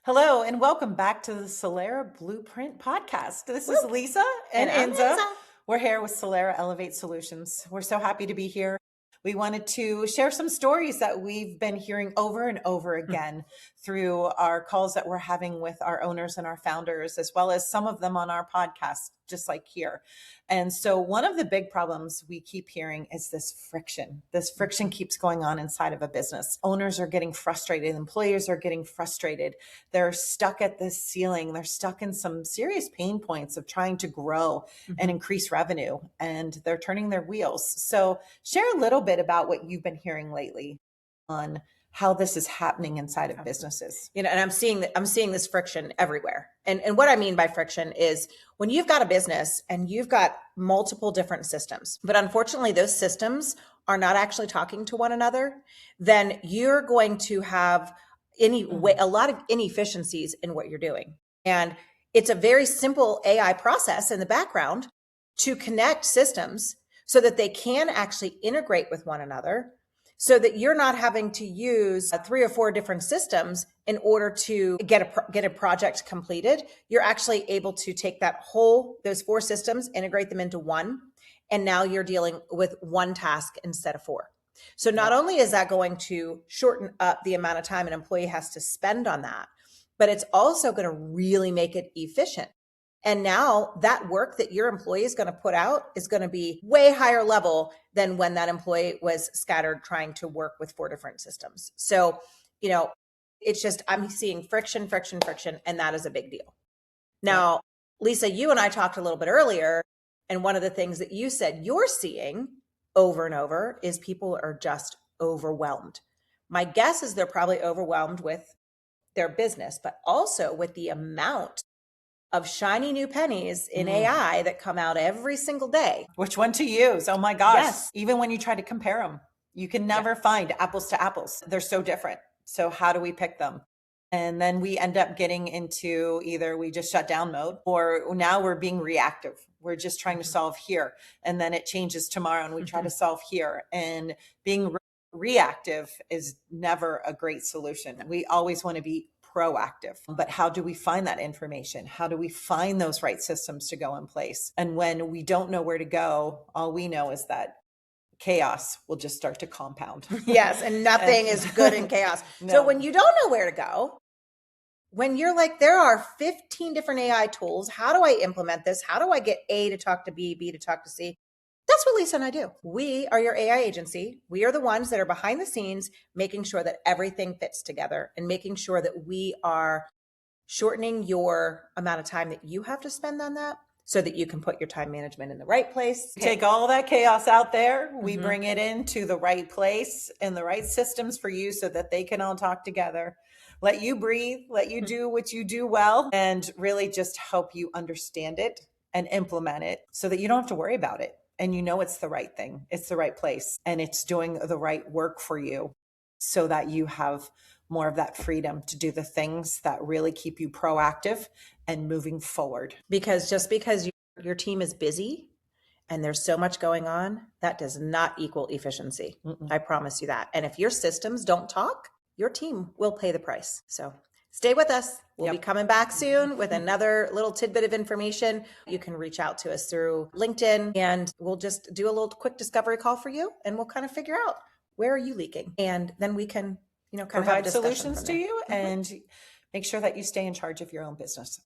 Hello and welcome back to the Solera Blueprint Podcast. This is Woo! Lisa and And I'm Enza. Enza. We're here with Solera Elevate Solutions. We're so happy to be here. We wanted to share some stories that we've been hearing over and over again through our calls that we're having with our owners and our founders, as well as some of them on our podcast, just like here. And so one of the big problems we keep hearing is this friction. This friction keeps going on inside of a business. Owners are getting frustrated. Employees are getting frustrated. They're stuck at this ceiling. They're stuck in some serious pain points of trying to grow and increase revenue, and they're turning their wheels. So share a little bit about what you've been hearing lately on how this is happening inside of businesses. And I'm seeing this friction everywhere. And what I mean by friction is when you've got a business and you've got multiple different systems, but unfortunately those systems are not actually talking to one another, then you're going to have a lot of inefficiencies in what you're doing. And it's a very simple AI process in the background to connect systems so that they can actually integrate with one another, so that you're not having to use 3 or 4 different systems in order to get a project completed. You're actually able to take those 4 systems, integrate them into one, and now you're dealing with one task instead of 4. So not only is that going to shorten up the amount of time an employee has to spend on that, but it's also going to really make it efficient. And now that work that your employee is going to put out is going to be way higher level than when that employee was scattered trying to work with 4 different systems. So, it's just, I'm seeing friction, and that is a big deal. Now, Lisa, you and I talked a little bit earlier, and one of the things that you said you're seeing over and over is people are just overwhelmed. My guess is they're probably overwhelmed with their business, but also with the amount of shiny new pennies in AI that come out every single day. Which one to use? Oh my gosh. Yes. Even when you try to compare them, you can never find apples to apples. They're so different. So how do we pick them? And then we end up getting into either we just shut down mode, or now we're being reactive. We're just trying to solve here. And then it changes tomorrow and we try to solve here. And being reactive is never a great solution. We always want to be proactive. But how do we find that information? How do we find those right systems to go in place? And when we don't know where to go, all we know is that chaos will just start to compound. Yes, and nothing is good in chaos. No. So when you don't know where to go, when you're like, there are 15 different AI tools, how do I implement this? How do I get A to talk to B, B to talk to C? That's what Lisa and I do. We are your AI agency. We are the ones that are behind the scenes, making sure that everything fits together and making sure that we are shortening your amount of time that you have to spend on that so that you can put your time management in the right place. Take all that chaos out there. We bring it into the right place and the right systems for you so that they can all talk together. Let you breathe, let you do what you do well, and really just help you understand it and implement it so that you don't have to worry about it. And you know it's the right thing, it's the right place, and it's doing the right work for you so that you have more of that freedom to do the things that really keep you proactive and moving forward. Because just because your team is busy and there's so much going on, that does not equal efficiency. I promise you that. And if your systems don't talk, your team will pay the price. So stay with us. We'll be coming back soon with another little tidbit of information. You can reach out to us through LinkedIn and we'll just do a little quick discovery call for you and we'll kind of figure out where are you leaking. And then we can, kind of provide solutions to you and make sure that you stay in charge of your own business.